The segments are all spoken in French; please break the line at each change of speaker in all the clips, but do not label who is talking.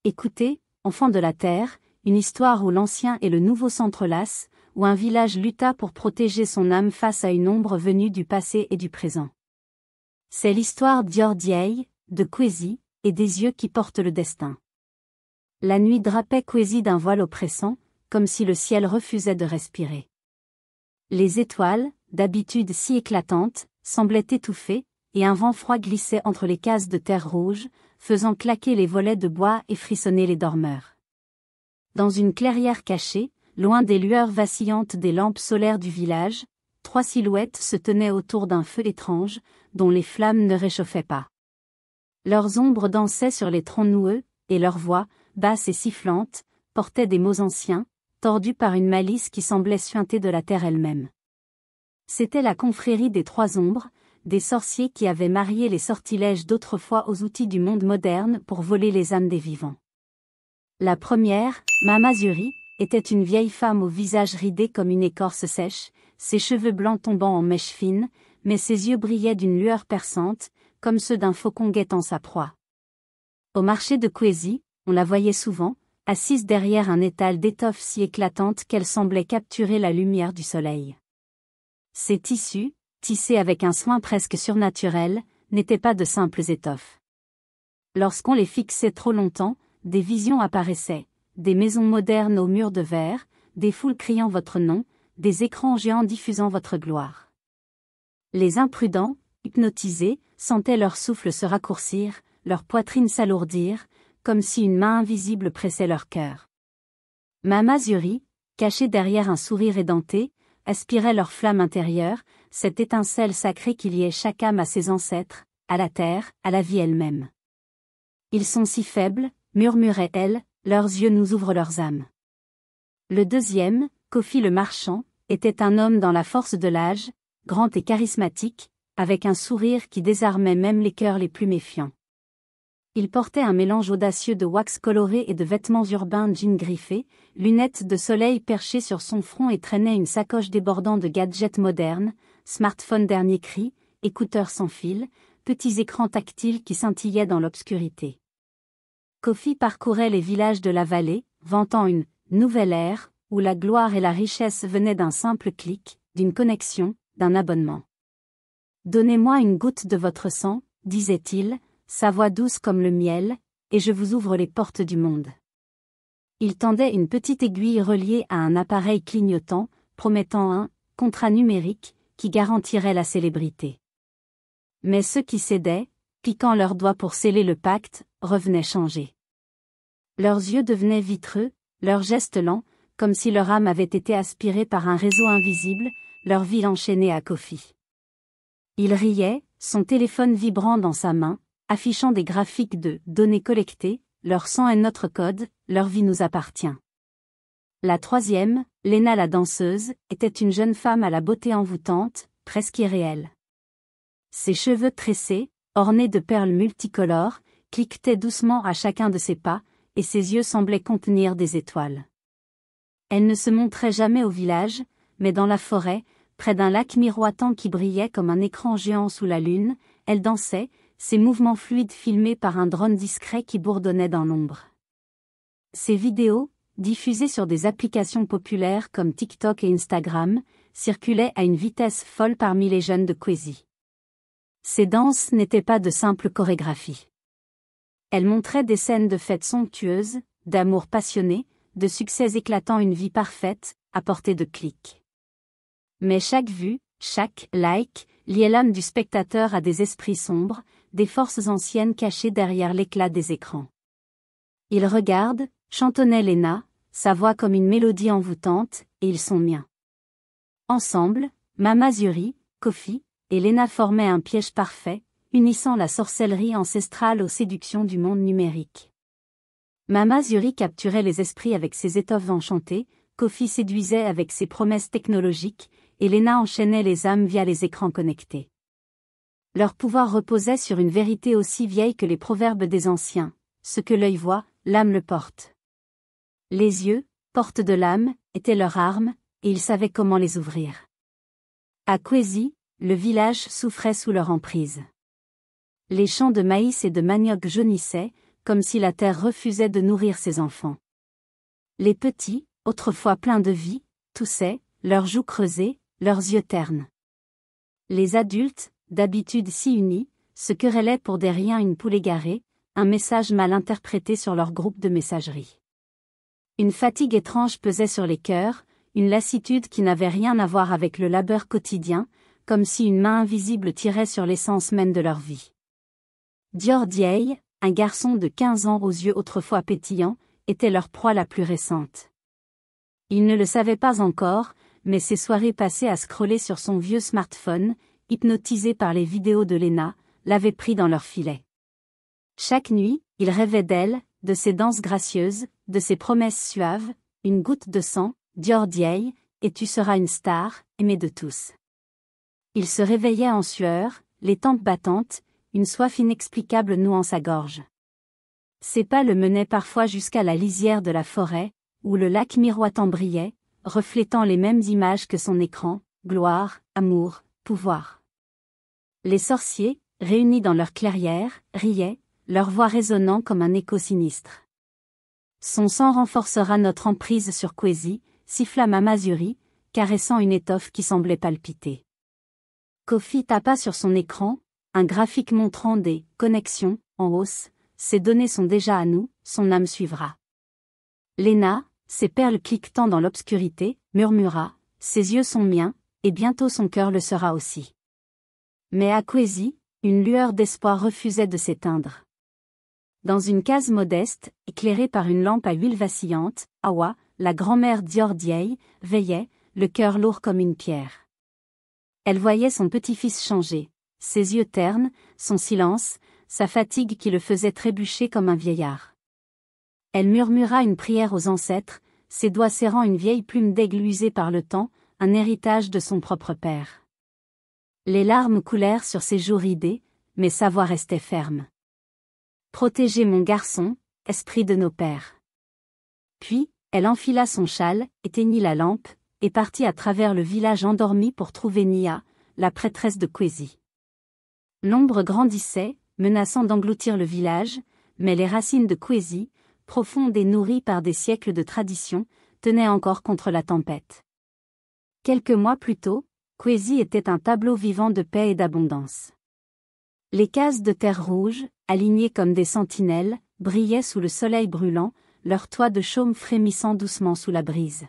Écoutez, enfants de la terre, une histoire où l'ancien et le nouveau s'entrelacent, où un village lutta pour protéger son âme face à une ombre venue du passé et du présent. C'est l'histoire d'Yordiei, de Kwezi, et des yeux qui portent le destin. La nuit drapait Kwezi d'un voile oppressant, comme si le ciel refusait de respirer. Les étoiles, d'habitude si éclatantes, semblaient étouffées, et un vent froid glissait entre les cases de terre rouge, faisant claquer les volets de bois et frissonner les dormeurs. Dans une clairière cachée, loin des lueurs vacillantes des lampes solaires du village, 3 silhouettes se tenaient autour d'un feu étrange, dont les flammes ne réchauffaient pas. Leurs ombres dansaient sur les troncs noueux, et leurs voix, basses et sifflantes, portaient des mots anciens, tordus par une malice qui semblait suinter de la terre elle-même. C'était la confrérie des 3 ombres, des sorciers qui avaient marié les sortilèges d'autrefois aux outils du monde moderne pour voler les âmes des vivants. La première, Mama Zuri, était une vieille femme au visage ridé comme une écorce sèche, ses cheveux blancs tombant en mèches fines, mais ses yeux brillaient d'une lueur perçante, comme ceux d'un faucon guettant sa proie. Au marché de Kwezi, on la voyait souvent, assise derrière un étal d'étoffe si éclatante qu'elle semblait capturer la lumière du soleil. Ces tissus, tissés avec un soin presque surnaturel, n'étaient pas de simples étoffes. Lorsqu'on les fixait trop longtemps, des visions apparaissaient, des maisons modernes aux murs de verre, des foules criant votre nom, des écrans géants diffusant votre gloire. Les imprudents, hypnotisés, sentaient leur souffle se raccourcir, leur poitrine s'alourdir, comme si une main invisible pressait leur cœur. Mama Zuri, cachée derrière un sourire édenté, aspirait leur flamme intérieure, cette étincelle sacrée qui liait chaque âme à ses ancêtres, à la terre, à la vie elle-même. Ils sont si faibles, murmurait-elle, leurs yeux nous ouvrent leurs âmes. Le deuxième, Kofi le marchand, était un homme dans la force de l'âge, grand et charismatique, avec un sourire qui désarmait même les cœurs les plus méfiants. Il portait un mélange audacieux de wax coloré et de vêtements urbains jeans griffés, lunettes de soleil perchées sur son front et traînait une sacoche débordant de gadgets modernes, smartphone dernier cri, écouteurs sans fil, petits écrans tactiles qui scintillaient dans l'obscurité. Kofi parcourait les villages de la vallée, vantant une « nouvelle ère » où la gloire et la richesse venaient d'un simple clic, d'une connexion, d'un abonnement. « Donnez-moi une goutte de votre sang », disait-il, sa voix douce comme le miel, et je vous ouvre les portes du monde. Il tendait une petite aiguille reliée à un appareil clignotant, promettant un « contrat numérique » qui garantirait la célébrité. Mais ceux qui cédaient, piquant leurs doigts pour sceller le pacte, revenaient changés. Leurs yeux devenaient vitreux, leurs gestes lents, comme si leur âme avait été aspirée par un réseau invisible, leur vie enchaînée à Kofi. Il riait, son téléphone vibrant dans sa main, affichant des graphiques de « données collectées », leur sang est notre code, leur vie nous appartient. La troisième, Lena la danseuse, était une jeune femme à la beauté envoûtante, presque irréelle. Ses cheveux tressés, ornés de perles multicolores, cliquetaient doucement à chacun de ses pas, et ses yeux semblaient contenir des étoiles. Elle ne se montrait jamais au village, mais dans la forêt, près d'un lac miroitant qui brillait comme un écran géant sous la lune, elle dansait, ses mouvements fluides filmés par un drone discret qui bourdonnait dans l'ombre. Ses vidéos, diffusées sur des applications populaires comme TikTok et Instagram, circulaient à une vitesse folle parmi les jeunes de Kwezi. Ces danses n'étaient pas de simples chorégraphies. Elles montraient des scènes de fêtes somptueuses, d'amour passionné, de succès éclatant une vie parfaite, à portée de clics. Mais chaque vue, chaque like, liait l'âme du spectateur à des esprits sombres, des forces anciennes cachées derrière l'éclat des écrans. Ils regardent, chantonnait Lena, sa voix comme une mélodie envoûtante, et ils sont miens. Ensemble, Mama Zuri, Kofi, et Lena formaient un piège parfait, unissant la sorcellerie ancestrale aux séductions du monde numérique. Mama Zuri capturait les esprits avec ses étoffes enchantées, Kofi séduisait avec ses promesses technologiques, et Lena enchaînait les âmes via les écrans connectés. Leur pouvoir reposait sur une vérité aussi vieille que les proverbes des anciens, ce que l'œil voit, l'âme le porte. Les yeux, portes de l'âme, étaient leurs armes, et ils savaient comment les ouvrir. À Kwezi, le village souffrait sous leur emprise. Les champs de maïs et de manioc jaunissaient, comme si la terre refusait de nourrir ses enfants. Les petits, autrefois pleins de vie, toussaient, leurs joues creusées, leurs yeux ternes. Les adultes, d'habitude si unis, se querellaient pour des riens, une poule égarée, un message mal interprété sur leur groupe de messagerie. Une fatigue étrange pesait sur les cœurs, une lassitude qui n'avait rien à voir avec le labeur quotidien, comme si une main invisible tirait sur l'essence même de leur vie. Dior Dieye, un garçon de 15 ans aux yeux autrefois pétillants, était leur proie la plus récente. Il ne le savait pas encore, mais ses soirées passées à scroller sur son vieux smartphone, hypnotisé par les vidéos de Lena, l'avaient pris dans leur filet. Chaque nuit, il rêvait d'elle, de ses danses gracieuses, de ses promesses suaves, une goutte de sang, Dior Dieye, et tu seras une star, aimée de tous. Il se réveillait en sueur, les tempes battantes, une soif inexplicable nouant sa gorge. Ses pas le menaient parfois jusqu'à la lisière de la forêt, où le lac miroitant brillait, reflétant les mêmes images que son écran, gloire, amour, pouvoir. Les sorciers, réunis dans leur clairière, riaient, leur voix résonnant comme un écho sinistre. Son sang renforcera notre emprise sur Kwesi, siffla Mamazuri, caressant une étoffe qui semblait palpiter. Kofi tapa sur son écran, un graphique montrant des « connexions » en hausse, ces données sont déjà à nous, son âme suivra. Lena, ses perles cliquetant dans l'obscurité, murmura, ses yeux sont miens, et bientôt son cœur le sera aussi. Mais à Kwesi, une lueur d'espoir refusait de s'éteindre. Dans une case modeste, éclairée par une lampe à huile vacillante, Awa, la grand-mère Dior Dieye, veillait, le cœur lourd comme une pierre. Elle voyait son petit-fils changer, ses yeux ternes, son silence, sa fatigue qui le faisait trébucher comme un vieillard. Elle murmura une prière aux ancêtres, ses doigts serrant une vieille plume d'aigle usée par le temps, un héritage de son propre père. Les larmes coulèrent sur ses joues ridées, mais sa voix restait ferme. Protégez mon garçon, esprit de nos pères. Puis, elle enfila son châle, éteignit la lampe, et partit à travers le village endormi pour trouver Nia, la prêtresse de Kwesi. L'ombre grandissait, menaçant d'engloutir le village, mais les racines de Kwesi, profondes et nourries par des siècles de tradition, tenaient encore contre la tempête. Quelques mois plus tôt, Kwesi était un tableau vivant de paix et d'abondance. Les cases de terre rouge, alignées comme des sentinelles, brillaient sous le soleil brûlant, leurs toits de chaume frémissant doucement sous la brise.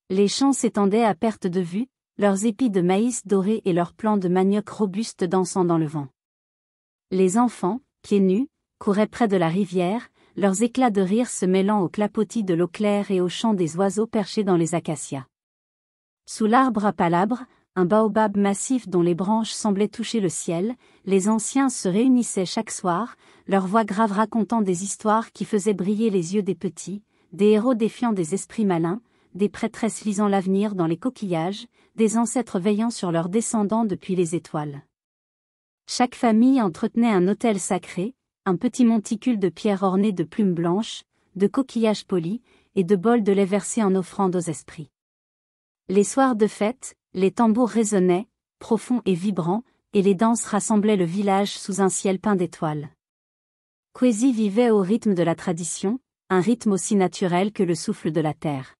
Les champs s'étendaient à perte de vue, leurs épis de maïs dorés et leurs plants de manioc robustes dansant dans le vent. Les enfants, pieds nus, couraient près de la rivière, leurs éclats de rire se mêlant au clapotis de l'eau claire et au chant des oiseaux perchés dans les acacias. Sous l'arbre à palabres, un baobab massif dont les branches semblaient toucher le ciel, les anciens se réunissaient chaque soir, leurs voix graves racontant des histoires qui faisaient briller les yeux des petits, des héros défiant des esprits malins, des prêtresses lisant l'avenir dans les coquillages, des ancêtres veillant sur leurs descendants depuis les étoiles. Chaque famille entretenait un autel sacré, un petit monticule de pierre orné de plumes blanches, de coquillages polis, et de bols de lait versés en offrande aux esprits. Les soirs de fête, les tambours résonnaient, profonds et vibrants, et les danses rassemblaient le village sous un ciel peint d'étoiles. Kwesi vivait au rythme de la tradition, un rythme aussi naturel que le souffle de la terre.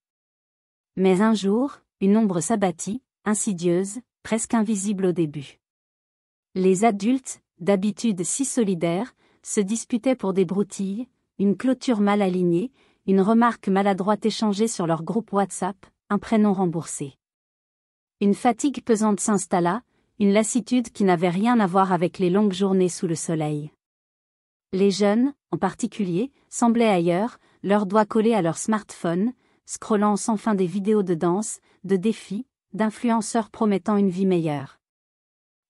Mais un jour, une ombre s'abattit, insidieuse, presque invisible au début. Les adultes, d'habitude si solidaires, se disputaient pour des broutilles, une clôture mal alignée, une remarque maladroite échangée sur leur groupe WhatsApp, un prénom remboursé. Une fatigue pesante s'installa, une lassitude qui n'avait rien à voir avec les longues journées sous le soleil. Les jeunes, en particulier, semblaient ailleurs, leurs doigts collés à leur smartphone, scrollant sans fin des vidéos de danse, de défis, d'influenceurs promettant une vie meilleure.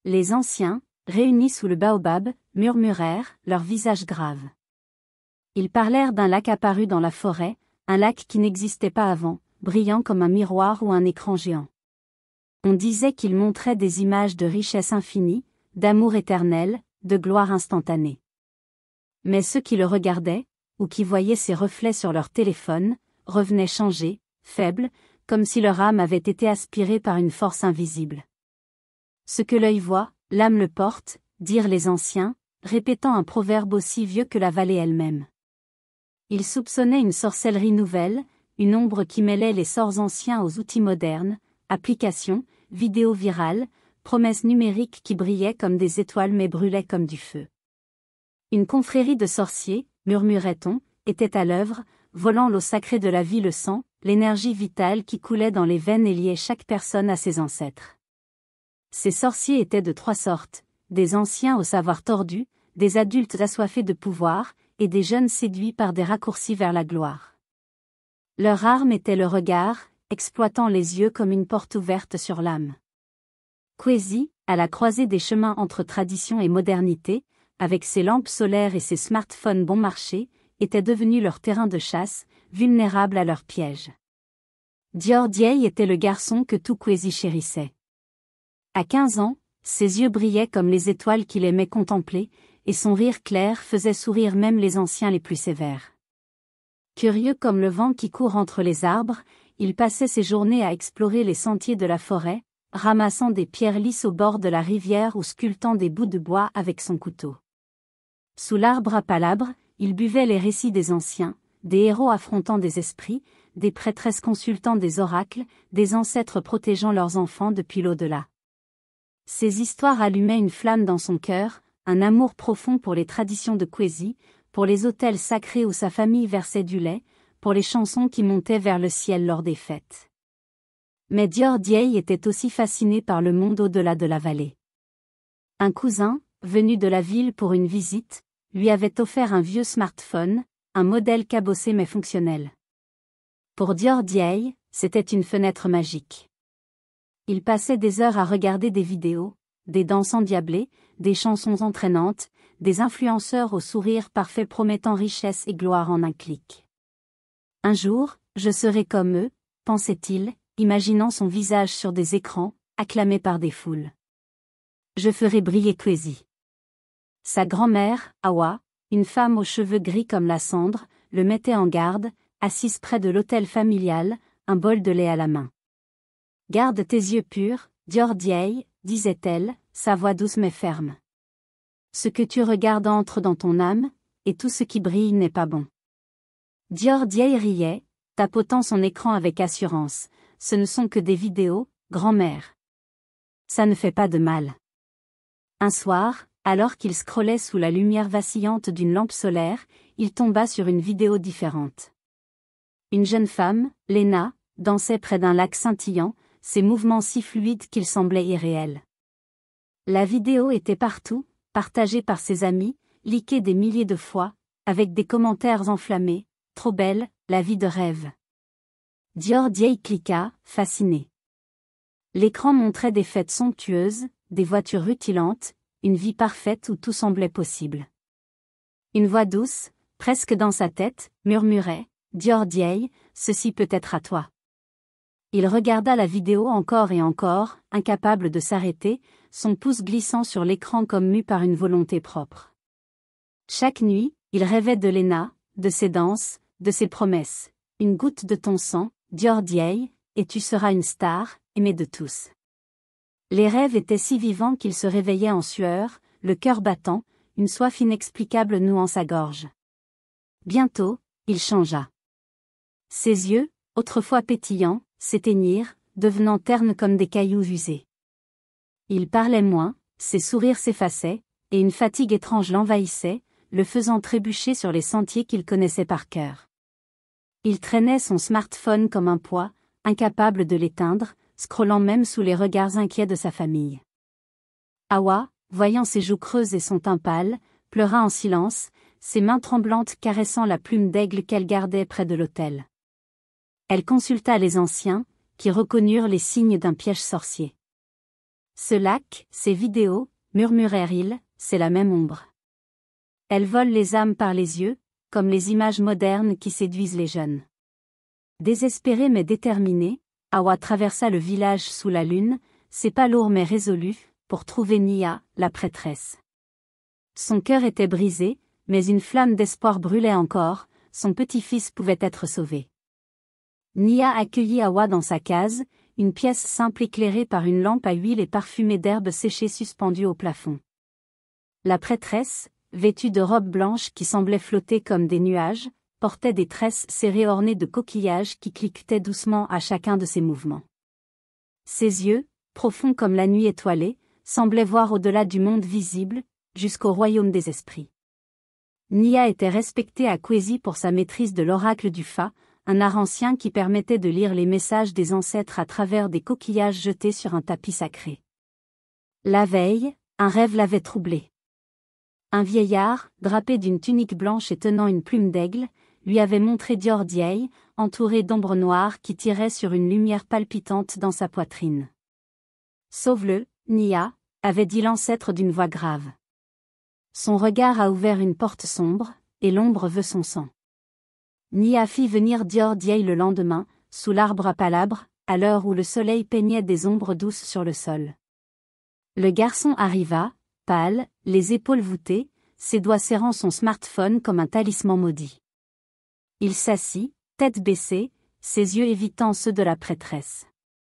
Les anciens, réunis sous le baobab, murmurèrent, leurs visages graves. Ils parlèrent d'un lac apparu dans la forêt, un lac qui n'existait pas avant, brillant comme un miroir ou un écran géant. On disait qu'il montrait des images de richesse infinie, d'amour éternel, de gloire instantanée. Mais ceux qui le regardaient, ou qui voyaient ses reflets sur leur téléphone, revenaient changés, faibles, comme si leur âme avait été aspirée par une force invisible. Ce que l'œil voit, l'âme le porte, dirent les anciens, répétant un proverbe aussi vieux que la vallée elle-même. Il soupçonnait une sorcellerie nouvelle, une ombre qui mêlait les sorts anciens aux outils modernes, applications, vidéos virales, promesses numériques qui brillaient comme des étoiles mais brûlaient comme du feu. Une confrérie de sorciers, murmurait-on, était à l'œuvre, volant l'eau sacrée de la vie, le sang, l'énergie vitale qui coulait dans les veines et liait chaque personne à ses ancêtres. Ces sorciers étaient de 3 sortes, des anciens au savoir tordu, des adultes assoiffés de pouvoir, et des jeunes séduits par des raccourcis vers la gloire. Leur arme était le regard, exploitant les yeux comme une porte ouverte sur l'âme. Kwezi, à la croisée des chemins entre tradition et modernité, avec ses lampes solaires et ses smartphones bon marché, était devenu leur terrain de chasse, vulnérable à leurs pièges. Dior Dieye était le garçon que tout Kwezi chérissait. À 15 ans, ses yeux brillaient comme les étoiles qu'il aimait contempler, et son rire clair faisait sourire même les anciens les plus sévères. Curieux comme le vent qui court entre les arbres, il passait ses journées à explorer les sentiers de la forêt, ramassant des pierres lisses au bord de la rivière ou sculptant des bouts de bois avec son couteau. Sous l'arbre à palabres, il buvait les récits des anciens, des héros affrontant des esprits, des prêtresses consultant des oracles, des ancêtres protégeant leurs enfants depuis l'au-delà. Ces histoires allumaient une flamme dans son cœur, un amour profond pour les traditions de Kwezi, pour les autels sacrés où sa famille versait du lait, pour les chansons qui montaient vers le ciel lors des fêtes. Mais Dior Dieye était aussi fasciné par le monde au-delà de la vallée. Un cousin, venu de la ville pour une visite, lui avait offert un vieux smartphone, un modèle cabossé mais fonctionnel. Pour Dior Dieye, c'était une fenêtre magique. Il passait des heures à regarder des vidéos, des danses endiablées, des chansons entraînantes, des influenceurs au sourire parfait promettant richesse et gloire en un clic. Un jour, je serai comme eux, pensait-il, imaginant son visage sur des écrans, acclamé par des foules. Je ferai briller Kwezi. Sa grand-mère, Awa, une femme aux cheveux gris comme la cendre, le mettait en garde, assise près de l'autel familial, un bol de lait à la main. Garde tes yeux purs, Dior Dieye, disait-elle, sa voix douce mais ferme. Ce que tu regardes entre dans ton âme, et tout ce qui brille n'est pas bon. Dior Dieye riait, tapotant son écran avec assurance. Ce ne sont que des vidéos, grand-mère. Ça ne fait pas de mal. Un soir, alors qu'il scrollait sous la lumière vacillante d'une lampe solaire, il tomba sur une vidéo différente. Une jeune femme, Lena, dansait près d'un lac scintillant, ses mouvements si fluides qu'ils semblaient irréels. La vidéo était partout, partagée par ses amis, likée des milliers de fois, avec des commentaires enflammés, « Trop belle, la vie de rêve ». Dior Dieye cliqua, fasciné. L'écran montrait des fêtes somptueuses, des voitures rutilantes, une vie parfaite où tout semblait possible. Une voix douce, presque dans sa tête, murmurait « Dior Dieye, ceci peut être à toi ». Il regarda la vidéo encore et encore, incapable de s'arrêter, son pouce glissant sur l'écran comme mu par une volonté propre. Chaque nuit, il rêvait de Lena, de ses danses, de ses promesses. Une goutte de ton sang, Dior Dieye, et tu seras une star, aimée de tous. Les rêves étaient si vivants qu'il se réveillait en sueur, le cœur battant, une soif inexplicable nouant sa gorge. Bientôt, il changea. Ses yeux, autrefois pétillants, s'éteignirent, devenant ternes comme des cailloux usés. Il parlait moins, ses sourires s'effaçaient, et une fatigue étrange l'envahissait, le faisant trébucher sur les sentiers qu'il connaissait par cœur. Il traînait son smartphone comme un poids, incapable de l'éteindre, scrollant même sous les regards inquiets de sa famille. Awa, voyant ses joues creuses et son teint pâle, pleura en silence, ses mains tremblantes caressant la plume d'aigle qu'elle gardait près de l'autel. Elle consulta les anciens, qui reconnurent les signes d'un piège sorcier. Ce lac, ces vidéos, murmurèrent-ils, c'est la même ombre. Elle vole les âmes par les yeux, comme les images modernes qui séduisent les jeunes. Désespéré mais déterminé, Awa traversa le village sous la lune, ses pas lourds mais résolus, pour trouver Nia, la prêtresse. Son cœur était brisé, mais une flamme d'espoir brûlait encore, son petit-fils pouvait être sauvé. Nia accueillit Awa dans sa case, une pièce simple éclairée par une lampe à huile et parfumée d'herbes séchées suspendues au plafond. La prêtresse, vêtus de robes blanches qui semblaient flotter comme des nuages, portaient des tresses serrées ornées de coquillages qui cliquetaient doucement à chacun de ses mouvements. Ses yeux, profonds comme la nuit étoilée, semblaient voir au-delà du monde visible, jusqu'au royaume des esprits. Nia était respectée à Kwezi pour sa maîtrise de l'oracle du Fa, un art ancien qui permettait de lire les messages des ancêtres à travers des coquillages jetés sur un tapis sacré. La veille, un rêve l'avait troublée. Un vieillard, drapé d'une tunique blanche et tenant une plume d'aigle, lui avait montré Dior Dieye, entouré d'ombres noires qui tiraient sur une lumière palpitante dans sa poitrine. « Sauve-le, Nia », avait dit l'ancêtre d'une voix grave. Son regard a ouvert une porte sombre, et l'ombre veut son sang. Nia fit venir Dior Dieye le lendemain, sous l'arbre à palabres, à l'heure où le soleil peignait des ombres douces sur le sol. Le garçon arriva, pâle, les épaules voûtées, ses doigts serrant son smartphone comme un talisman maudit. Il s'assit, tête baissée, ses yeux évitant ceux de la prêtresse.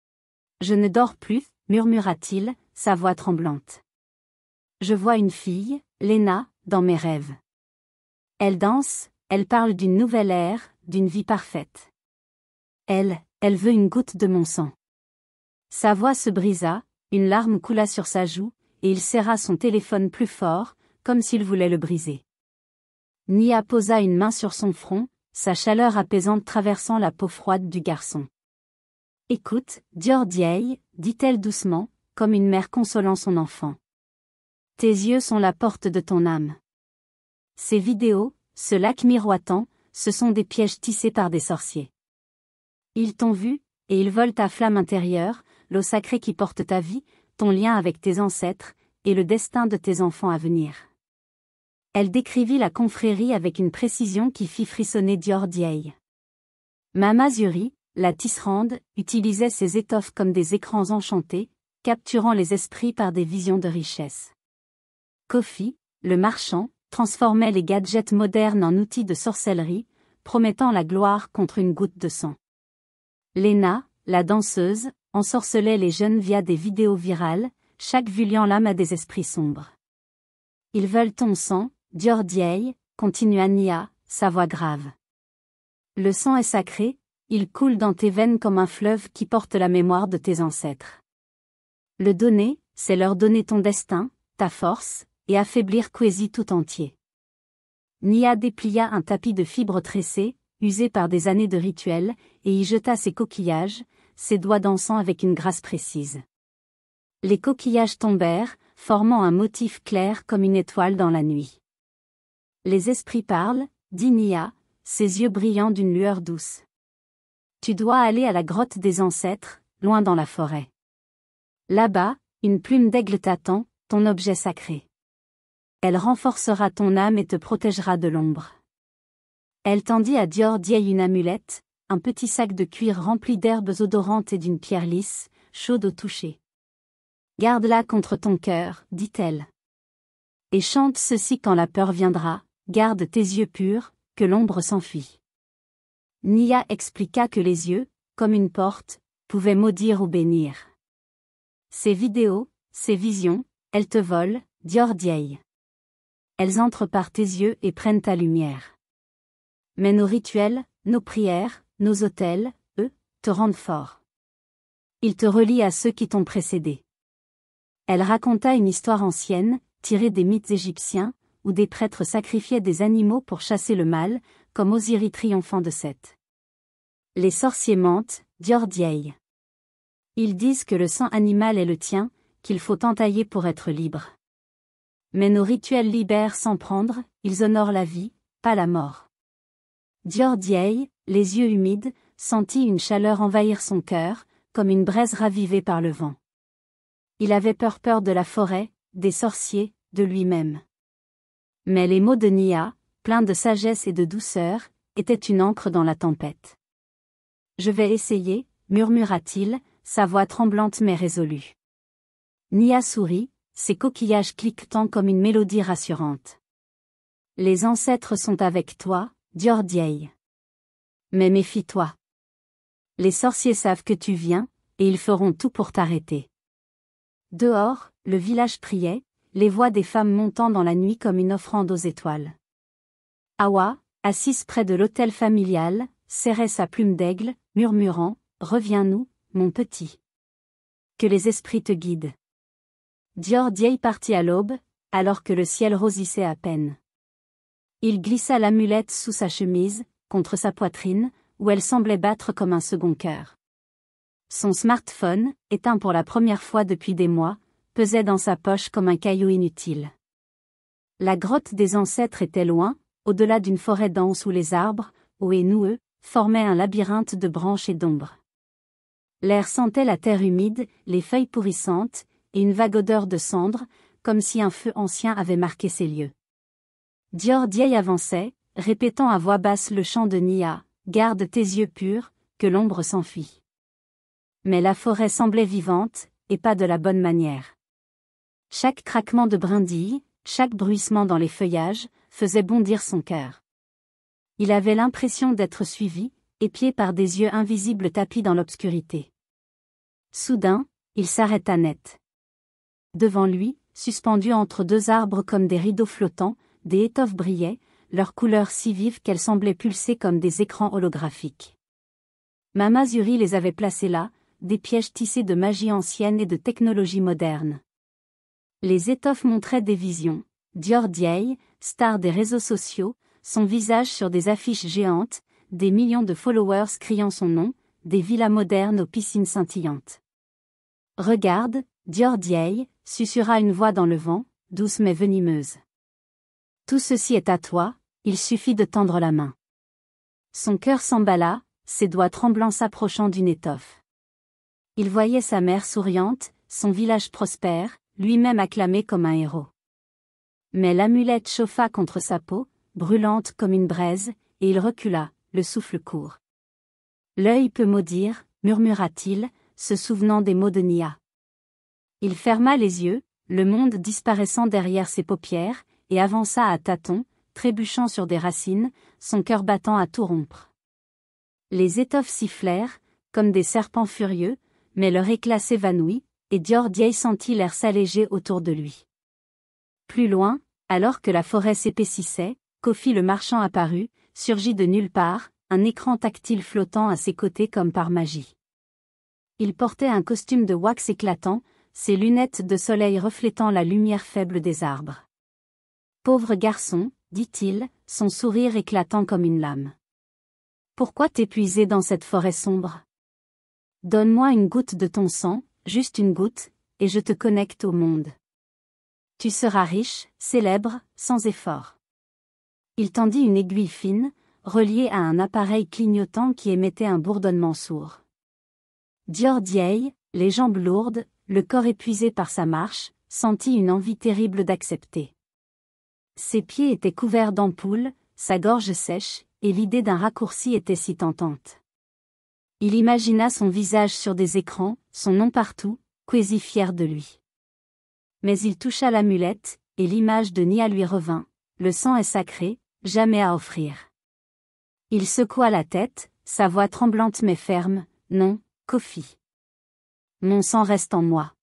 « Je ne dors plus », murmura-t-il, sa voix tremblante. « Je vois une fille, Lena, dans mes rêves. Elle danse, elle parle d'une nouvelle ère, d'une vie parfaite. Elle veut une goutte de mon sang. » Sa voix se brisa, une larme coula sur sa joue, et il serra son téléphone plus fort, comme s'il voulait le briser. Nia posa une main sur son front, sa chaleur apaisante traversant la peau froide du garçon. « Écoute, Dior Dieye, dit-elle doucement, comme une mère consolant son enfant. Tes yeux sont la porte de ton âme. Ces vidéos, ce lac miroitant, ce sont des pièges tissés par des sorciers. Ils t'ont vu, et ils volent ta flamme intérieure, l'eau sacrée qui porte ta vie, ton lien avec tes ancêtres, et le destin de tes enfants à venir. » Elle décrivit la confrérie avec une précision qui fit frissonner Dior Dieye. Mama Zuri, la tisserande, utilisait ses étoffes comme des écrans enchantés, capturant les esprits par des visions de richesse. Kofi, le marchand, transformait les gadgets modernes en outils de sorcellerie, promettant la gloire contre une goutte de sang. Lena, la danseuse, ensorcelait les jeunes via des vidéos virales, chaque vue liant l'âme à des esprits sombres. « Ils veulent ton sang, Dior Dieye », continua Nia, sa voix grave. « Le sang est sacré, il coule dans tes veines comme un fleuve qui porte la mémoire de tes ancêtres. Le donner, c'est leur donner ton destin, ta force, et affaiblir Kwezi tout entier. » Nia déplia un tapis de fibres tressées, usé par des années de rituels, et y jeta ses coquillages, ses doigts dansant avec une grâce précise. Les coquillages tombèrent, formant un motif clair comme une étoile dans la nuit. « Les esprits parlent, » dit Nia, ses yeux brillants d'une lueur douce. « Tu dois aller à la grotte des ancêtres, loin dans la forêt. Là-bas, une plume d'aigle t'attend, ton objet sacré. Elle renforcera ton âme et te protégera de l'ombre. » Elle tendit à Dior Dieye une amulette, un petit sac de cuir rempli d'herbes odorantes et d'une pierre lisse, chaude au toucher. « Garde-la contre ton cœur, dit-elle. Et chante ceci quand la peur viendra, garde tes yeux purs, que l'ombre s'enfuit. » Nia expliqua que les yeux, comme une porte, pouvaient maudire ou bénir. Ces vidéos, ces visions, elles te volent, Dior Dieye. Elles entrent par tes yeux et prennent ta lumière. Mais nos rituels, nos prières, nos autels, eux, te rendent fort. Ils te relient à ceux qui t'ont précédé. Elle raconta une histoire ancienne, tirée des mythes égyptiens, où des prêtres sacrifiaient des animaux pour chasser le mal, comme Osiris triomphant de Seth. Les sorciers mentent, Dior Dieye. Ils disent que le sang animal est le tien, qu'il faut entailler pour être libre. Mais nos rituels libèrent sans prendre, ils honorent la vie, pas la mort. Dior Dieye, les yeux humides, sentit une chaleur envahir son cœur, comme une braise ravivée par le vent. Il avait peur de la forêt, des sorciers, de lui-même. Mais les mots de Nia, pleins de sagesse et de douceur, étaient une ancre dans la tempête. « Je vais essayer », murmura-t-il, sa voix tremblante mais résolue. Nia sourit, ses coquillages cliquetant comme une mélodie rassurante. « Les ancêtres sont avec toi, Dior Dieye. Mais méfie-toi. Les sorciers savent que tu viens, et ils feront tout pour t'arrêter. » Dehors, le village priait, les voix des femmes montant dans la nuit comme une offrande aux étoiles. Hawa, assise près de l'autel familial, serrait sa plume d'aigle, murmurant « Reviens-nous, mon petit. Que les esprits te guident. » Dior Dieye partit à l'aube, alors que le ciel rosissait à peine. Il glissa l'amulette sous sa chemise, contre sa poitrine, où elle semblait battre comme un second cœur. Son smartphone, éteint pour la première fois depuis des mois, pesait dans sa poche comme un caillou inutile. La grotte des ancêtres était loin, au-delà d'une forêt dense où les arbres, hauts et noueux, formaient un labyrinthe de branches et d'ombres. L'air sentait la terre humide, les feuilles pourrissantes, et une vague odeur de cendres, comme si un feu ancien avait marqué ces lieux. Dior Dieye avançait, répétant à voix basse le chant de Nia, « Garde tes yeux purs, que l'ombre s'enfuit. » Mais la forêt semblait vivante, et pas de la bonne manière. Chaque craquement de brindilles, chaque bruissement dans les feuillages, faisait bondir son cœur. Il avait l'impression d'être suivi, épié par des yeux invisibles tapis dans l'obscurité. Soudain, il s'arrêta net. Devant lui, suspendus entre deux arbres comme des rideaux flottants, des étoffes brillaient, leurs couleurs si vives qu'elles semblaient pulser comme des écrans holographiques. Mama Zuri les avait placés là, des pièges tissés de magie ancienne et de technologie moderne. Les étoffes montraient des visions. Dior Dieye, star des réseaux sociaux, son visage sur des affiches géantes, des millions de followers criant son nom, des villas modernes aux piscines scintillantes. « Regarde, Dior Dieye », susurra une voix dans le vent, douce mais venimeuse. « Tout ceci est à toi, il suffit de tendre la main. » Son cœur s'emballa, ses doigts tremblants s'approchant d'une étoffe. Il voyait sa mère souriante, son village prospère, lui-même acclamé comme un héros. Mais l'amulette chauffa contre sa peau, brûlante comme une braise, et il recula, le souffle court. « L'œil peut maudire », murmura-t-il, se souvenant des mots de Nia. Il ferma les yeux, le monde disparaissant derrière ses paupières, et avança à tâtons, trébuchant sur des racines, son cœur battant à tout rompre. Les étoffes sifflèrent, comme des serpents furieux, mais leur éclat s'évanouit, et Dior Dieye sentit l'air s'alléger autour de lui. Plus loin, alors que la forêt s'épaississait, Kofi le marchand apparut, surgit de nulle part, un écran tactile flottant à ses côtés comme par magie. Il portait un costume de wax éclatant, ses lunettes de soleil reflétant la lumière faible des arbres. « Pauvre garçon, dit-il, son sourire éclatant comme une lame. Pourquoi t'épuiser dans cette forêt sombre? Donne-moi une goutte de ton sang, juste une goutte, et je te connecte au monde. Tu seras riche, célèbre, sans effort. » Il tendit une aiguille fine, reliée à un appareil clignotant qui émettait un bourdonnement sourd. Dior Dieye, les jambes lourdes, le corps épuisé par sa marche, sentit une envie terrible d'accepter. Ses pieds étaient couverts d'ampoules, sa gorge sèche, et l'idée d'un raccourci était si tentante. Il imagina son visage sur des écrans, son nom partout, quasi fier de lui. Mais il toucha l'amulette, et l'image de Nia lui revint. Le sang est sacré, jamais à offrir. Il secoua la tête, sa voix tremblante mais ferme, « Non, Kofi. Mon sang reste en moi. »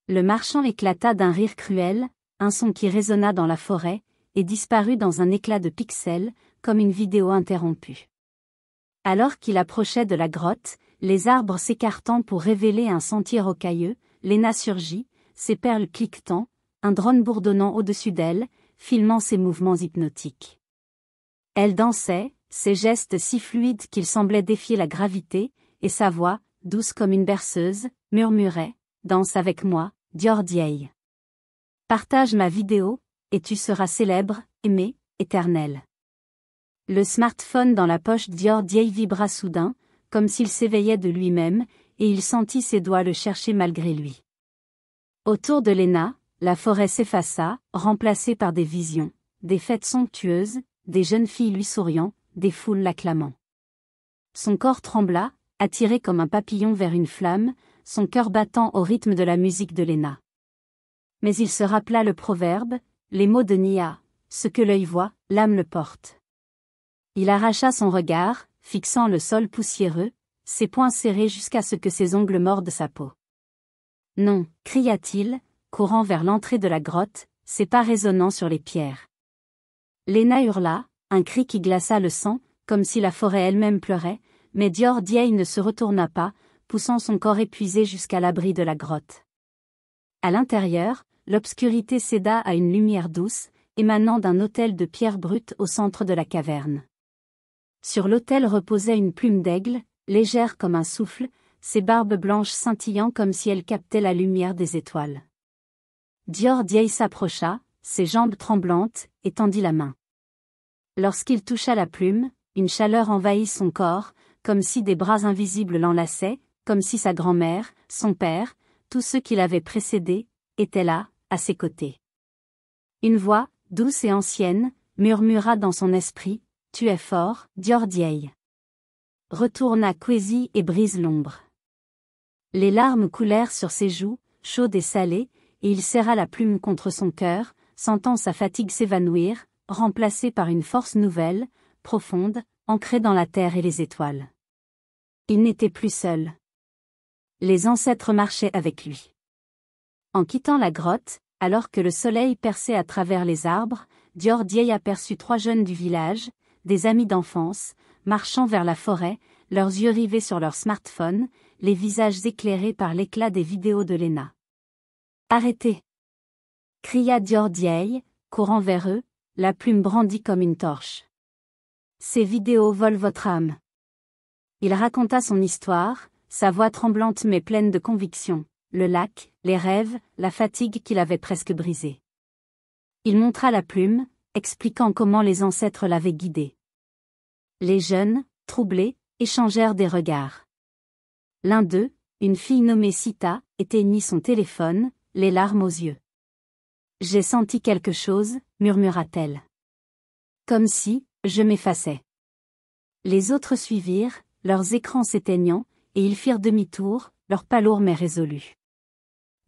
Le marchand éclata d'un rire cruel, un son qui résonna dans la forêt, et disparut dans un éclat de pixels, comme une vidéo interrompue. Alors qu'il approchait de la grotte, les arbres s'écartant pour révéler un sentier rocailleux, Lena surgit, ses perles cliquetant, un drone bourdonnant au-dessus d'elle, filmant ses mouvements hypnotiques. Elle dansait, ses gestes si fluides qu'ils semblaient défier la gravité, et sa voix, douce comme une berceuse, murmurait « Danse avec moi, Dior Dieye. Partage ma vidéo, et tu seras célèbre, aimé, éternel. » Le smartphone dans la poche Dior Dieye vibra soudain, comme s'il s'éveillait de lui-même, et il sentit ses doigts le chercher malgré lui. Autour de Lena, la forêt s'effaça, remplacée par des visions, des fêtes somptueuses, des jeunes filles lui souriant, des foules l'acclamant. Son corps trembla, attiré comme un papillon vers une flamme, son cœur battant au rythme de la musique de Lena. Mais il se rappela le proverbe, les mots de Nia, ce que l'œil voit, l'âme le porte. Il arracha son regard, fixant le sol poussiéreux, ses poings serrés jusqu'à ce que ses ongles mordent sa peau. « Non » cria-t-il, courant vers l'entrée de la grotte, ses pas résonnant sur les pierres. Léna hurla, un cri qui glaça le sang, comme si la forêt elle-même pleurait, mais Dior Dieille ne se retourna pas, poussant son corps épuisé jusqu'à l'abri de la grotte. À l'intérieur, l'obscurité céda à une lumière douce, émanant d'un autel de pierre brute au centre de la caverne. Sur l'autel reposait une plume d'aigle, légère comme un souffle, ses barbes blanches scintillant comme si elles captaient la lumière des étoiles. Dior Dieille s'approcha, ses jambes tremblantes, et tendit la main. Lorsqu'il toucha la plume, une chaleur envahit son corps, comme si des bras invisibles l'enlaçaient, comme si sa grand-mère, son père, tous ceux qui l'avaient précédé, étaient là, à ses côtés. Une voix, douce et ancienne, murmura dans son esprit, « Tu es fort, Dior Dieille. Retourne à Kwezi et brise l'ombre. » Les larmes coulèrent sur ses joues, chaudes et salées, et il serra la plume contre son cœur, sentant sa fatigue s'évanouir, remplacée par une force nouvelle, profonde, ancrée dans la terre et les étoiles. Il n'était plus seul. Les ancêtres marchaient avec lui. En quittant la grotte, alors que le soleil perçait à travers les arbres, Dior Dieille aperçut 3 jeunes du village, des amis d'enfance, marchant vers la forêt, leurs yeux rivés sur leur smartphone, les visages éclairés par l'éclat des vidéos de Léna. « Arrêtez !» cria Dior Dieille, courant vers eux, la plume brandie comme une torche. « Ces vidéos volent votre âme. » Il raconta son histoire, sa voix tremblante mais pleine de conviction, le lac, les rêves, la fatigue qu'il avait presque brisée. Il montra la plume, expliquant comment les ancêtres l'avaient guidé. Les jeunes, troublés, échangèrent des regards. L'un d'eux, une fille nommée Sita, éteignit son téléphone, les larmes aux yeux. « J'ai senti quelque chose, » murmura-t-elle. « Comme si, je m'effaçais. » Les autres suivirent, leurs écrans s'éteignant, et ils firent demi-tour, leur pas lourd mais résolu.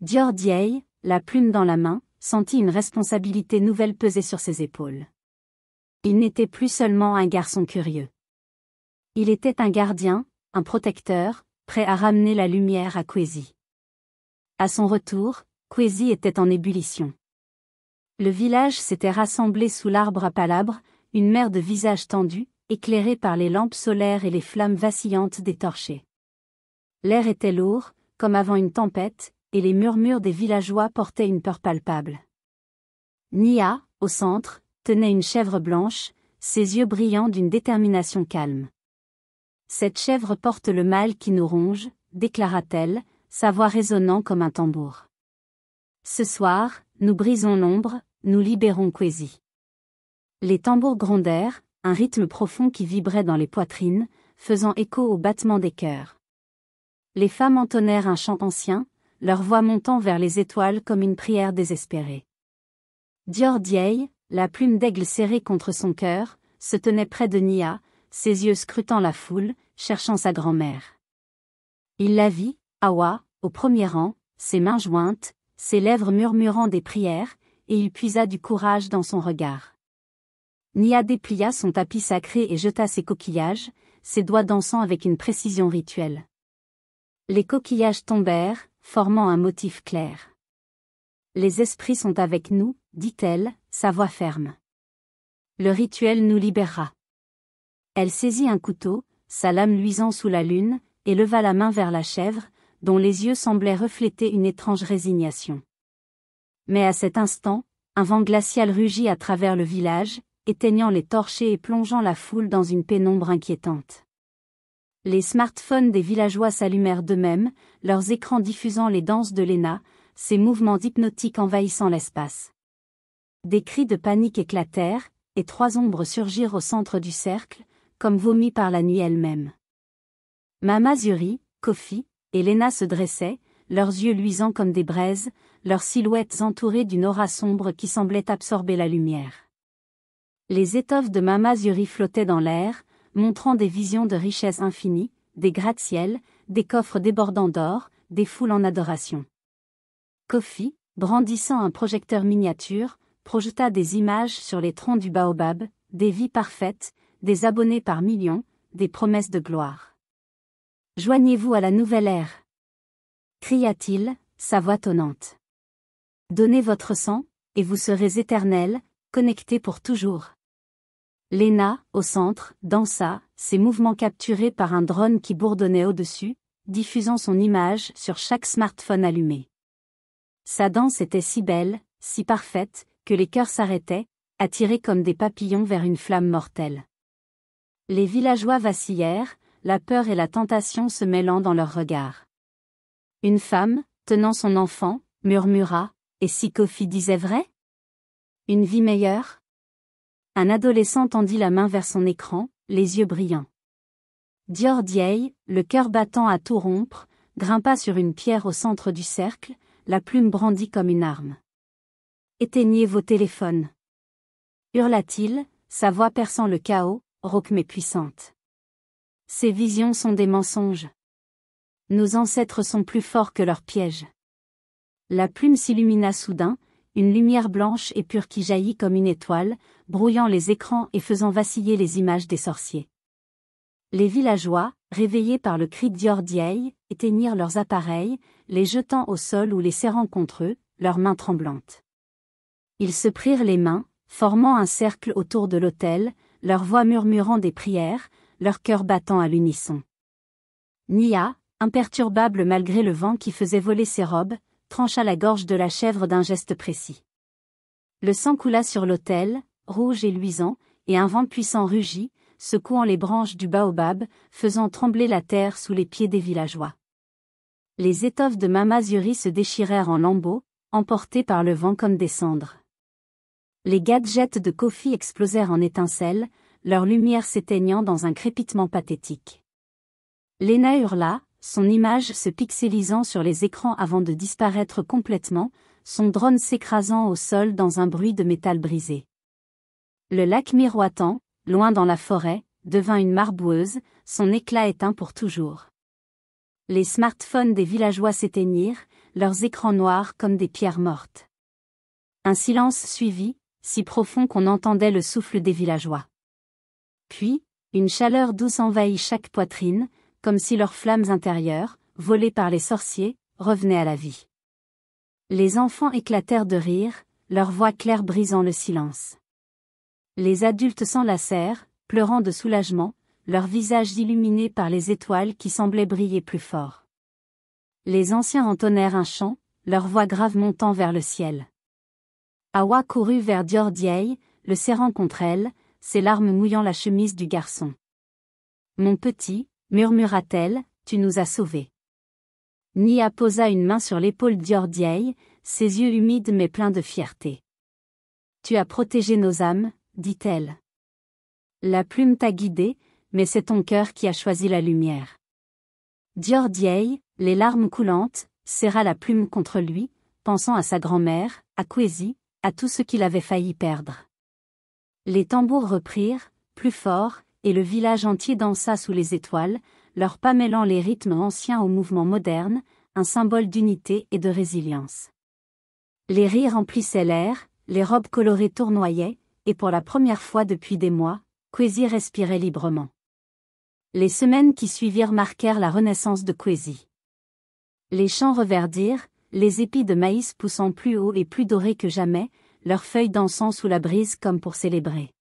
Dior Dieille, la plume dans la main, sentit une responsabilité nouvelle peser sur ses épaules. Il n'était plus seulement un garçon curieux. Il était un gardien, un protecteur, prêt à ramener la lumière à Kwezi. À son retour, Kwezi était en ébullition. Le village s'était rassemblé sous l'arbre à palabres, une mer de visages tendus, éclairés par les lampes solaires et les flammes vacillantes des torchers. L'air était lourd, comme avant une tempête, et les murmures des villageois portaient une peur palpable. Nia, au centre, tenait une chèvre blanche, ses yeux brillants d'une détermination calme. « Cette chèvre porte le mal qui nous ronge, » déclara-t-elle, sa voix résonnant comme un tambour. « Ce soir, nous brisons l'ombre, nous libérons Kwezi. » Les tambours grondèrent, un rythme profond qui vibrait dans les poitrines, faisant écho au battement des cœurs. Les femmes entonnèrent un chant ancien, leur voix montant vers les étoiles comme une prière désespérée. Dior Dieille, la plume d'aigle serrée contre son cœur, se tenait près de Nia, ses yeux scrutant la foule, cherchant sa grand-mère. Il la vit, Awa, au premier rang, ses mains jointes, ses lèvres murmurant des prières, et il puisa du courage dans son regard. Nia déplia son tapis sacré et jeta ses coquillages, ses doigts dansant avec une précision rituelle. Les coquillages tombèrent, formant un motif clair. « Les esprits sont avec nous, » dit-elle, sa voix ferme. « Le rituel nous libérera. » Elle saisit un couteau, sa lame luisant sous la lune, et leva la main vers la chèvre, dont les yeux semblaient refléter une étrange résignation. Mais à cet instant, un vent glacial rugit à travers le village, éteignant les torchers et plongeant la foule dans une pénombre inquiétante. Les smartphones des villageois s'allumèrent d'eux-mêmes, leurs écrans diffusant les danses de Léna, ses mouvements hypnotiques envahissant l'espace. Des cris de panique éclatèrent, et 3 ombres surgirent au centre du cercle, comme vomies par la nuit elle-même. Mama Zuri, Kofi, et Léna se dressaient, leurs yeux luisants comme des braises, leurs silhouettes entourées d'une aura sombre qui semblait absorber la lumière. Les étoffes de Mama Zuri flottaient dans l'air, montrant des visions de richesse infinie, des gratte-ciels, des coffres débordant d'or, des foules en adoration. Kofi, brandissant un projecteur miniature, projeta des images sur les troncs du baobab, des vies parfaites, des abonnés par millions, des promesses de gloire. « Joignez-vous à la nouvelle ère !» cria-t-il, sa voix tonnante. Donnez votre sang, et vous serez éternels, connectés pour toujours. Lena, au centre, dansa, ses mouvements capturés par un drone qui bourdonnait au-dessus, diffusant son image sur chaque smartphone allumé. Sa danse était si belle, si parfaite, que les cœurs s'arrêtaient, attirés comme des papillons vers une flamme mortelle. Les villageois vacillèrent, la peur et la tentation se mêlant dans leurs regards. Une femme, tenant son enfant, murmura, « Et si Kofi disait vrai ? Une vie meilleure ?» Un adolescent tendit la main vers son écran, les yeux brillants. Dior Dieye, le cœur battant à tout rompre, grimpa sur une pierre au centre du cercle, la plume brandie comme une arme. « Éteignez vos téléphones !» hurla-t-il, sa voix perçant le chaos, rauque mais puissante. Ces visions sont des mensonges. Nos ancêtres sont plus forts que leurs pièges. La plume s'illumina soudain, une lumière blanche et pure qui jaillit comme une étoile, brouillant les écrans et faisant vaciller les images des sorciers. Les villageois, réveillés par le cri de Dior Dieye, éteignirent leurs appareils, les jetant au sol ou les serrant contre eux, leurs mains tremblantes. Ils se prirent les mains, formant un cercle autour de l'autel, leurs voix murmurant des prières, leurs cœurs battant à l'unisson. Nia, imperturbable malgré le vent qui faisait voler ses robes, trancha la gorge de la chèvre d'un geste précis. Le sang coula sur l'autel, rouge et luisant, et un vent puissant rugit, secouant les branches du baobab, faisant trembler la terre sous les pieds des villageois. Les étoffes de Mama Zuri se déchirèrent en lambeaux, emportées par le vent comme des cendres. Les gadgets de Kofi explosèrent en étincelles, leur lumière s'éteignant dans un crépitement pathétique. Lena hurla, son image se pixelisant sur les écrans avant de disparaître complètement, son drone s'écrasant au sol dans un bruit de métal brisé. Le lac miroitant, loin dans la forêt, devint une mare boueuse, son éclat éteint pour toujours. Les smartphones des villageois s'éteignirent, leurs écrans noirs comme des pierres mortes. Un silence suivit, si profond qu'on entendait le souffle des villageois. Puis, une chaleur douce envahit chaque poitrine, comme si leurs flammes intérieures, volées par les sorciers, revenaient à la vie. Les enfants éclatèrent de rire, leurs voix claires brisant le silence. Les adultes s'enlacèrent, pleurant de soulagement, leurs visages illuminés par les étoiles qui semblaient briller plus fort. Les anciens entonnèrent un chant, leurs voix graves montant vers le ciel. Awa courut vers Dior Dieye, le serrant contre elle, ses larmes mouillant la chemise du garçon. « Mon petit », murmura-t-elle, « tu nous as sauvés. » Nia posa une main sur l'épaule Dior Dieye, ses yeux humides mais pleins de fierté. « Tu as protégé nos âmes, » dit-elle. « La plume t'a guidé, mais c'est ton cœur qui a choisi la lumière. » Dior Dieye, les larmes coulantes, serra la plume contre lui, pensant à sa grand-mère, à Kwesi, à tout ce qu'il avait failli perdre. Les tambours reprirent, plus forts, et le village entier dansa sous les étoiles, leurs pas mêlant les rythmes anciens aux mouvements modernes, un symbole d'unité et de résilience. Les rires remplissaient l'air, les robes colorées tournoyaient, et pour la première fois depuis des mois, Kwesi respirait librement. Les semaines qui suivirent marquèrent la renaissance de Kwesi. Les champs reverdirent, les épis de maïs poussant plus haut et plus dorés que jamais, leurs feuilles dansant sous la brise comme pour célébrer.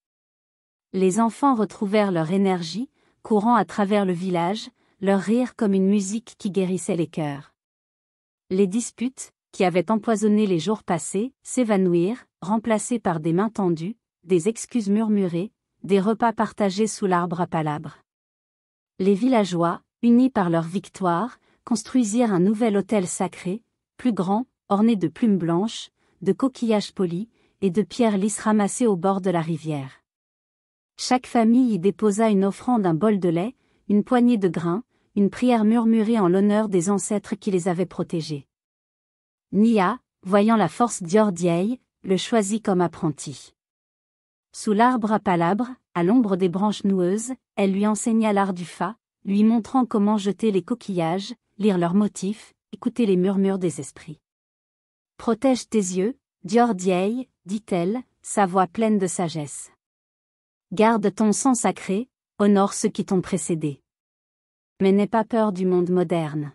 Les enfants retrouvèrent leur énergie, courant à travers le village, leur rire comme une musique qui guérissait les cœurs. Les disputes, qui avaient empoisonné les jours passés, s'évanouirent, remplacées par des mains tendues, des excuses murmurées, des repas partagés sous l'arbre à palabres. Les villageois, unis par leur victoire, construisirent un nouvel autel sacré, plus grand, orné de plumes blanches, de coquillages polis, et de pierres lisses ramassées au bord de la rivière. Chaque famille y déposa une offrande, un bol de lait, une poignée de grains, une prière murmurée en l'honneur des ancêtres qui les avaient protégés. Nia, voyant la force Dior Dieye, le choisit comme apprenti. Sous l'arbre à palabres, à l'ombre des branches noueuses, elle lui enseigna l'art du fa, lui montrant comment jeter les coquillages, lire leurs motifs, écouter les murmures des esprits. « Protège tes yeux, Dior Dieye, dit-elle, sa voix pleine de sagesse. Garde ton sang sacré, honore ceux qui t'ont précédé. Mais n'aie pas peur du monde moderne.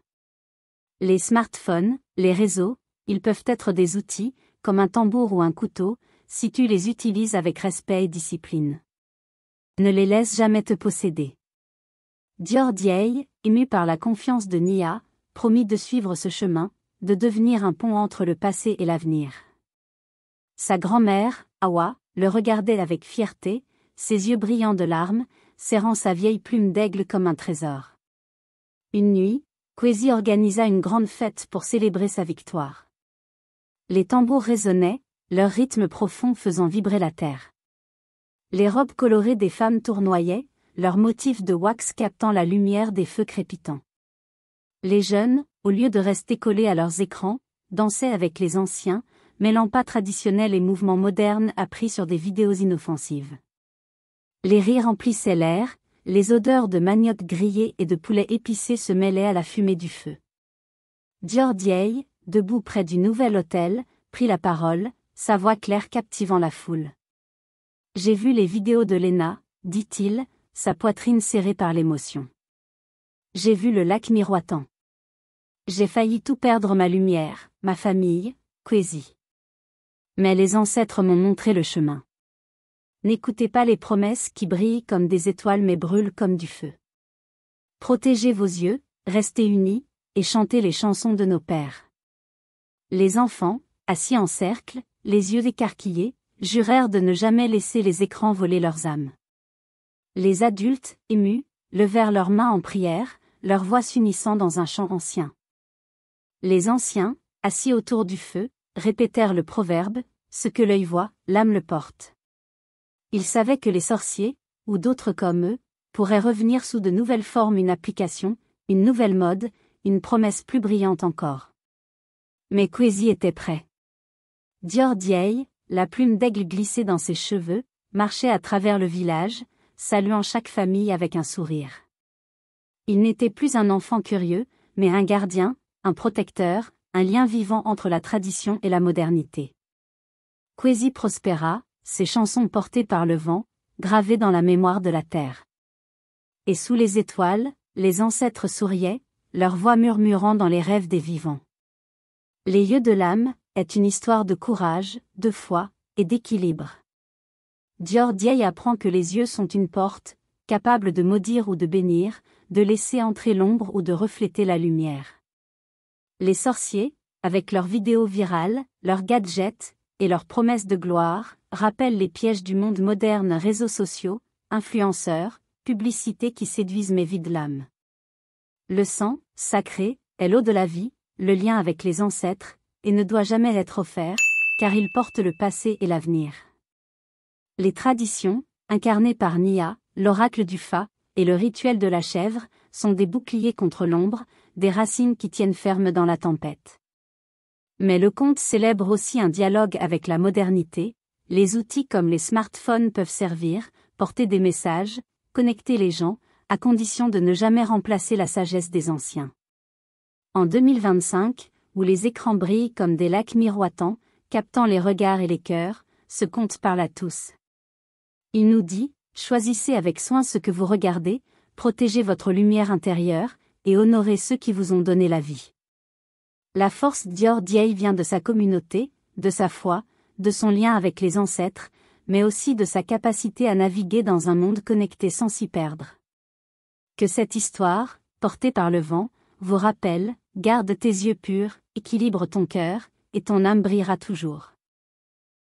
Les smartphones, les réseaux, ils peuvent être des outils, comme un tambour ou un couteau, si tu les utilises avec respect et discipline. Ne les laisse jamais te posséder. Dior Dieye, ému par la confiance de Nia, promit de suivre ce chemin, de devenir un pont entre le passé et l'avenir. Sa grand-mère, Awa, le regardait avec fierté, ses yeux brillants de larmes, serrant sa vieille plume d'aigle comme un trésor. Une nuit, Kwesi organisa une grande fête pour célébrer sa victoire. Les tambours résonnaient, leur rythme profond faisant vibrer la terre. Les robes colorées des femmes tournoyaient, leurs motifs de wax captant la lumière des feux crépitants. Les jeunes, au lieu de rester collés à leurs écrans, dansaient avec les anciens, mêlant pas traditionnels et mouvements modernes appris sur des vidéos inoffensives. Les rires remplissaient l'air, les odeurs de manioc grillé et de poulet épicé se mêlaient à la fumée du feu. Dior Dieye, debout près du nouvel autel, prit la parole, sa voix claire captivant la foule. « J'ai vu les vidéos de Lena, dit-il, sa poitrine serrée par l'émotion. J'ai vu le lac miroitant. J'ai failli tout perdre, ma lumière, ma famille, Kwesi. Mais les ancêtres m'ont montré le chemin. N'écoutez pas les promesses qui brillent comme des étoiles mais brûlent comme du feu. Protégez vos yeux, restez unis, et chantez les chansons de nos pères. » Les enfants, assis en cercle, les yeux écarquillés, jurèrent de ne jamais laisser les écrans voler leurs âmes. Les adultes, émus, levèrent leurs mains en prière, leurs voix s'unissant dans un chant ancien. Les anciens, assis autour du feu, répétèrent le proverbe « Ce que l'œil voit, l'âme le porte ». Ils savaient que les sorciers, ou d'autres comme eux, pourraient revenir sous de nouvelles formes, une application, une nouvelle mode, une promesse plus brillante encore. Mais Kwesi était prêt. Dior Dieye, la plume d'aigle glissée dans ses cheveux, marchait à travers le village, saluant chaque famille avec un sourire. Il n'était plus un enfant curieux, mais un gardien, un protecteur, un lien vivant entre la tradition et la modernité. Kwesi prospéra, ses chansons portées par le vent, gravées dans la mémoire de la terre. Et sous les étoiles, les ancêtres souriaient, leurs voix murmurant dans les rêves des vivants. Les yeux de l'âme est une histoire de courage, de foi, et d'équilibre. Dior Dieye apprend que les yeux sont une porte, capable de maudire ou de bénir, de laisser entrer l'ombre ou de refléter la lumière. Les sorciers, avec leurs vidéos virales, leurs gadgets, et leurs promesses de gloire, rappellent les pièges du monde moderne, réseaux sociaux, influenceurs, publicités qui séduisent mais vident l'âme. Le sang, sacré, est l'eau de la vie, le lien avec les ancêtres, et ne doit jamais être offert, car il porte le passé et l'avenir. Les traditions, incarnées par Nia, l'oracle du Fa, et le rituel de la chèvre, sont des boucliers contre l'ombre, des racines qui tiennent ferme dans la tempête. Mais le conte célèbre aussi un dialogue avec la modernité, les outils comme les smartphones peuvent servir, porter des messages, connecter les gens, à condition de ne jamais remplacer la sagesse des anciens. En 2025, où les écrans brillent comme des lacs miroitants, captant les regards et les cœurs, ce conte parle à tous. Il nous dit, choisissez avec soin ce que vous regardez, protégez votre lumière intérieure, et honorez ceux qui vous ont donné la vie. La force Dior Dieye vient de sa communauté, de sa foi, de son lien avec les ancêtres, mais aussi de sa capacité à naviguer dans un monde connecté sans s'y perdre. Que cette histoire, portée par le vent, vous rappelle, garde tes yeux purs, équilibre ton cœur, et ton âme brillera toujours.